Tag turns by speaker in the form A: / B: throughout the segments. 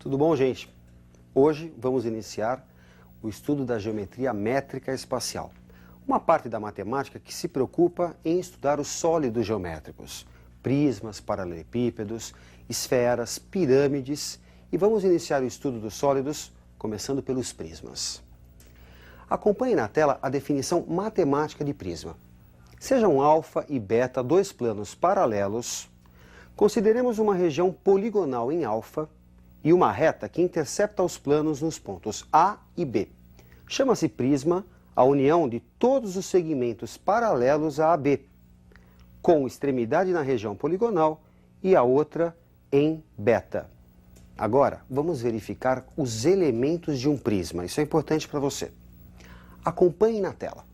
A: Tudo bom, gente? Hoje vamos iniciar o estudo da geometria métrica espacial, uma parte da matemática que se preocupa em estudar os sólidos geométricos, prismas, paralelepípedos, esferas, pirâmides, e vamos iniciar o estudo dos sólidos começando pelos prismas. Acompanhe na tela a definição matemática de prisma. Sejam alfa e beta dois planos paralelos, consideremos uma região poligonal em alfa e uma reta que intercepta os planos nos pontos A e B. Chama-se prisma a união de todos os segmentos paralelos a AB, com extremidade na região poligonal e a outra em beta. Agora, vamos verificar os elementos de um prisma. Isso é importante para você. Acompanhe na tela.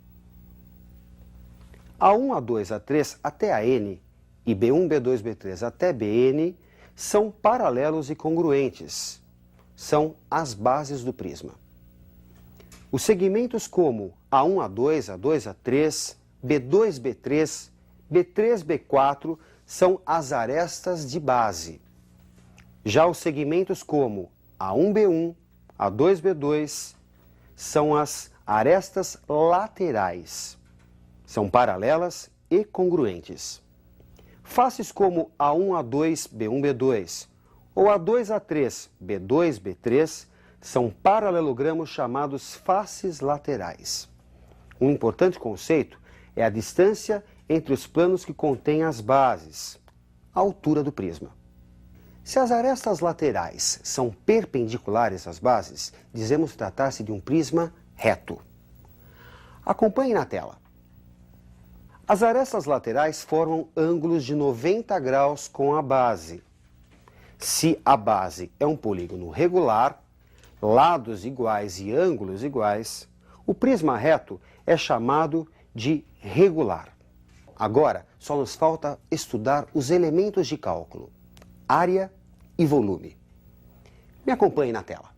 A: A1, A2, A3 até a N e B1, B2, B3 até Bn são paralelos e congruentes. São as bases do prisma. Os segmentos como A1, A2, A2, A3, B2, B3, B3, B4 são as arestas de base. Já os segmentos como A1, B1, A2, B2 são as arestas laterais. São paralelas e congruentes. Faces como A1, A2, B1, B2 ou A2, A3, B2, B3 são paralelogramos chamados faces laterais. Um importante conceito é a distância entre os planos que contêm as bases, a altura do prisma. Se as arestas laterais são perpendiculares às bases, dizemos tratar-se de um prisma reto. Acompanhe na tela. As arestas laterais formam ângulos de 90 graus com a base. Se a base é um polígono regular, lados iguais e ângulos iguais, o prisma reto é chamado de regular. Agora, só nos falta estudar os elementos de cálculo, área e volume. Me acompanhe na tela.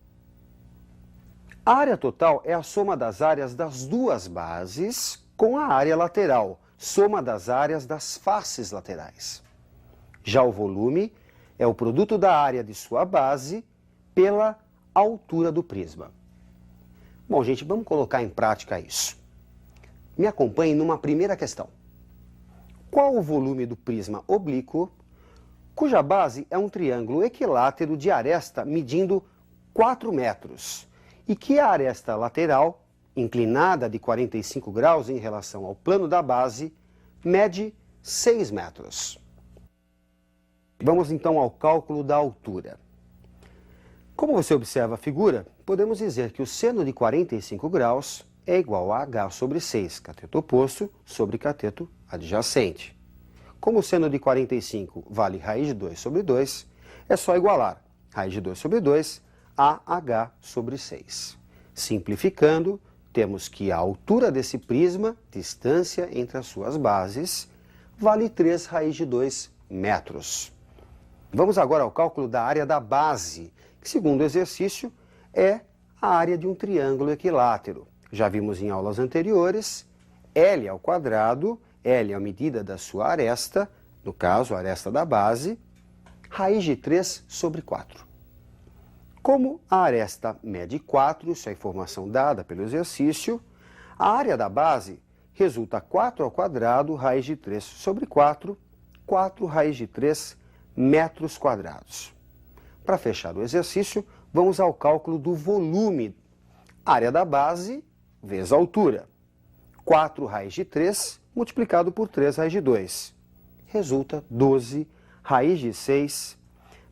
A: A área total é a soma das áreas das duas bases com a área lateral, soma das áreas das faces laterais. Já o volume é o produto da área de sua base pela altura do prisma. Bom, gente, vamos colocar em prática isso. Me acompanhe numa primeira questão. Qual o volume do prisma oblíquo, cuja base é um triângulo equilátero de aresta medindo 4 metros, e que a aresta lateral, inclinada de 45 graus em relação ao plano da base, mede 6 metros. Vamos então ao cálculo da altura. Como você observa a figura, podemos dizer que o seno de 45 graus é igual a h sobre 6, cateto oposto, sobre cateto adjacente. Como o seno de 45 vale raiz de 2 sobre 2, é só igualar raiz de 2 sobre 2 a h sobre 6. Simplificando, temos que a altura desse prisma, distância entre as suas bases, vale 3 raiz de 2 metros. Vamos agora ao cálculo da área da base, que, segundo o exercício, é a área de um triângulo equilátero. Já vimos em aulas anteriores, L ao quadrado, L é a medida da sua aresta, no caso, a aresta da base, raiz de 3 sobre 4. Como a aresta mede 4, isso é a informação dada pelo exercício, a área da base resulta 4 ao quadrado, raiz de 3 sobre 4, 4 raiz de 3 metros quadrados. Para fechar o exercício, vamos ao cálculo do volume. Área da base vezes a altura. 4 raiz de 3 multiplicado por 3 raiz de 2. Resulta 12 raiz de 6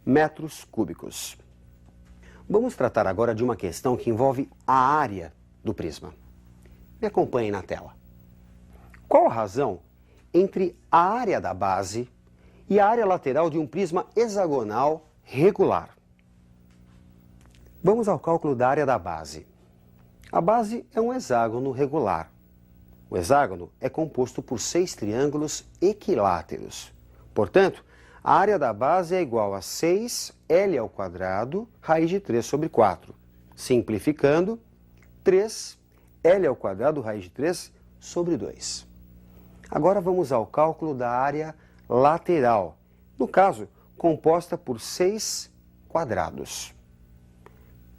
A: metros cúbicos. Vamos tratar agora de uma questão que envolve a área do prisma. Me acompanhe na tela. Qual a razão entre a área da base e a área lateral de um prisma hexagonal regular? Vamos ao cálculo da área da base. A base é um hexágono regular. O hexágono é composto por 6 triângulos equiláteros. Portanto, a área da base é igual a 6L ao quadrado, raiz de 3 sobre 4. Simplificando, 3L ao quadrado, raiz de 3 sobre 2. Agora vamos ao cálculo da área lateral, no caso, composta por 6 quadrados.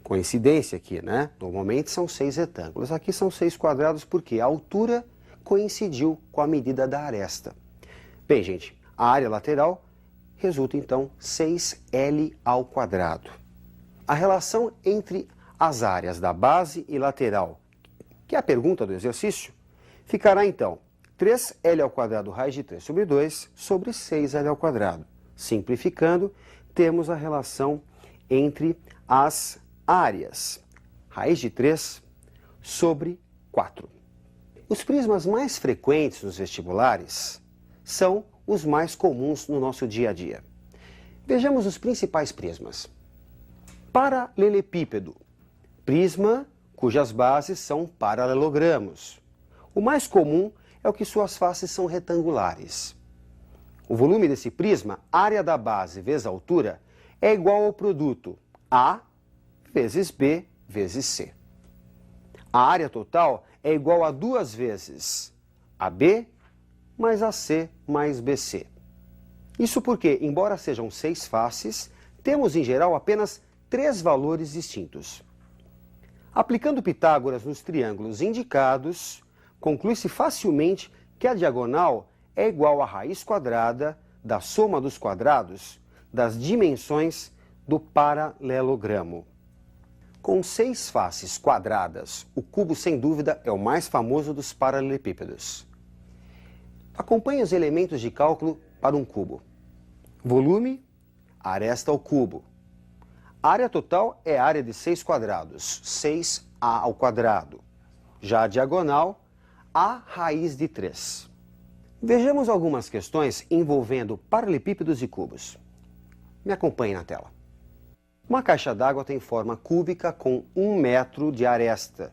A: Coincidência aqui, né? Normalmente são 6 retângulos. Aqui são 6 quadrados porque a altura coincidiu com a medida da aresta. Bem, gente, a área lateral resulta então 6L ao quadrado. A relação entre as áreas da base e lateral, que é a pergunta do exercício, ficará então 3L ao quadrado raiz de 3 sobre 2 sobre 6L ao quadrado. Simplificando, temos a relação entre as áreas. Raiz de 3 sobre 4. Os prismas mais frequentes nos vestibulares são os mais comuns no nosso dia a dia. Vejamos os principais prismas. Paralelepípedo, prisma cujas bases são paralelogramos. O mais comum é o que suas faces são retangulares. O volume desse prisma, área da base vezes altura, é igual ao produto A vezes B vezes C. A área total é igual a 2 vezes AB mais AC mais BC. Isso porque, embora sejam 6 faces, temos em geral apenas 3 valores distintos. Aplicando Pitágoras nos triângulos indicados, conclui-se facilmente que a diagonal é igual à raiz quadrada da soma dos quadrados das dimensões do paralelogramo. Com 6 faces quadradas, o cubo sem dúvida é o mais famoso dos paralelepípedos. Acompanhe os elementos de cálculo para um cubo. Volume, aresta ao cubo. Área total é a área de 6 quadrados, 6A ao quadrado. Já a diagonal, A raiz de 3. Vejamos algumas questões envolvendo paralelepípedos e cubos. Me acompanhe na tela. Uma caixa d'água tem forma cúbica com 1 metro de aresta.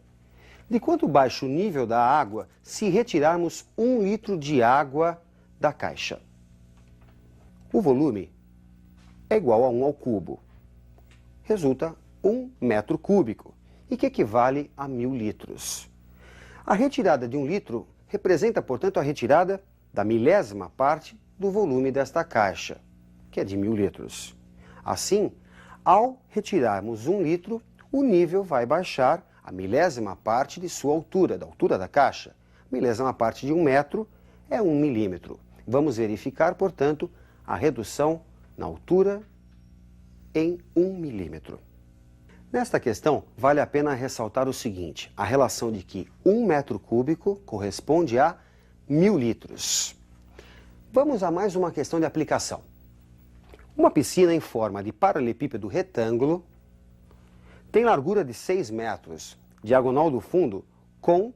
A: De quanto baixa o nível da água se retirarmos 1 litro de água da caixa? O volume é igual a 1 ao cubo. Resulta 1 metro cúbico, e que equivale a 1000 litros. A retirada de 1 litro representa, portanto, a retirada da milésima parte do volume desta caixa, que é de 1000 litros. Assim, ao retirarmos 1 litro, o nível vai baixar a milésima parte de sua altura, da altura da caixa. A milésima parte de 1 metro é 1 milímetro. Vamos verificar, portanto, a redução na altura em 1 milímetro. Nesta questão, vale a pena ressaltar o seguinte, a relação de que 1 metro cúbico corresponde a 1000 litros. Vamos a mais uma questão de aplicação. Uma piscina em forma de paralelepípedo retângulo tem largura de 6 metros, diagonal do fundo com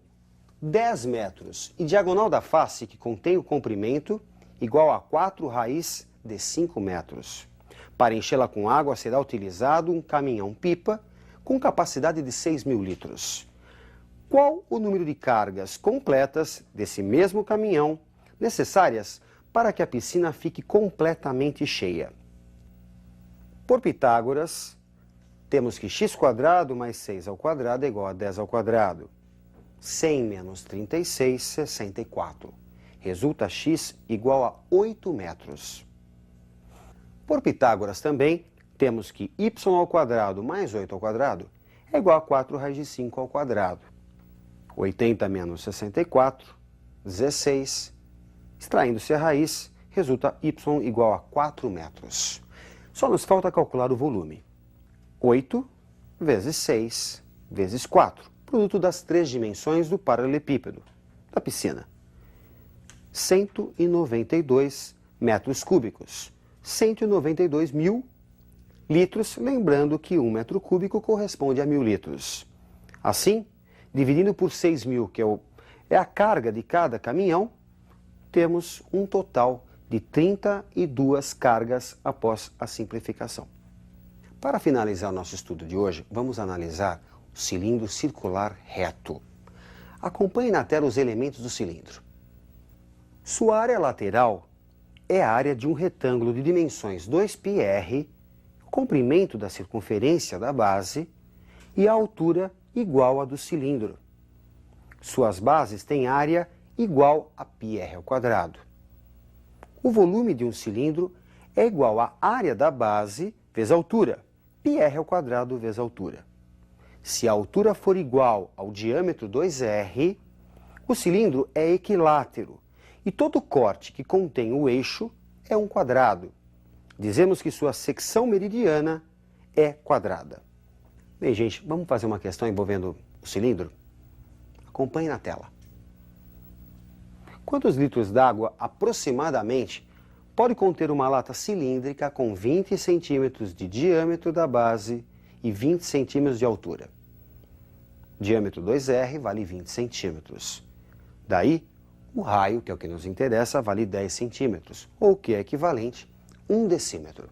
A: 10 metros e diagonal da face, que contém o comprimento, igual a 4 raiz de 5 metros. Para enchê-la com água será utilizado um caminhão-pipa com capacidade de 6.000 litros. Qual o número de cargas completas desse mesmo caminhão necessárias para que a piscina fique completamente cheia? Por Pitágoras, temos que x² mais 6 ao quadrado é igual a 10 ao quadrado. 100 menos 36, 64. Resulta x igual a 8 metros. Por Pitágoras também, temos que y² mais 8 ao quadrado é igual a 4 raiz de 5 ao quadrado. 80 menos 64, 16. Extraindo-se a raiz, resulta y igual a 4 metros. Só nos falta calcular o volume. 8 vezes 6 vezes 4, produto das 3 dimensões do paralelepípedo, da piscina. 192 metros cúbicos. 192 mil litros, lembrando que 1 metro cúbico corresponde a 1000 litros. Assim, dividindo por 6.000, que é a carga de cada caminhão, temos um total de 32 cargas após a simplificação. Para finalizar nosso estudo de hoje, vamos analisar o cilindro circular reto. Acompanhe na tela os elementos do cilindro. Sua área lateral é a área de um retângulo de dimensões 2πr, o comprimento da circunferência da base e a altura igual à do cilindro. Suas bases têm área igual a πr². O volume de um cilindro é igual à área da base vezes a altura, πr² vezes a altura. Se a altura for igual ao diâmetro 2r, o cilindro é equilátero e todo corte que contém o eixo é um quadrado. Dizemos que sua secção meridiana é quadrada. Bem, gente, vamos fazer uma questão envolvendo o cilindro? Acompanhe na tela. Quantos litros d'água aproximadamente pode conter uma lata cilíndrica com 20 centímetros de diâmetro da base e 20 centímetros de altura? Diâmetro 2r vale 20 centímetros. Daí, o raio, que é o que nos interessa, vale 10 centímetros, ou que é equivalente a 1 decímetro.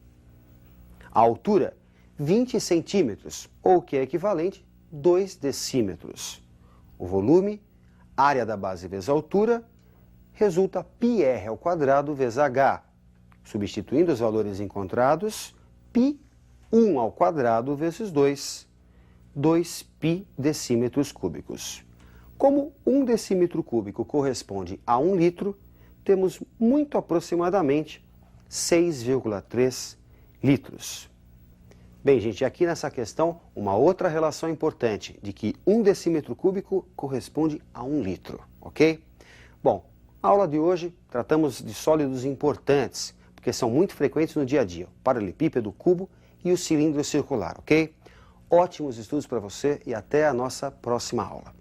A: A altura, 20 centímetros, ou que é equivalente a 2 decímetros. O volume, área da base vezes a altura, resulta πr ao quadrado vezes h. Substituindo os valores encontrados, π 1 ao quadrado vezes 2, 2π decímetros cúbicos. Como 1 decímetro cúbico corresponde a 1 litro, temos muito aproximadamente 6,3 litros. Bem, gente, aqui nessa questão, uma outra relação importante, de que 1 decímetro cúbico corresponde a 1 litro, ok? Bom, na aula de hoje tratamos de sólidos importantes, porque são muito frequentes no dia a dia, o paralelepípedo, o cubo e o cilindro circular, ok? Ótimos estudos para você e até a nossa próxima aula.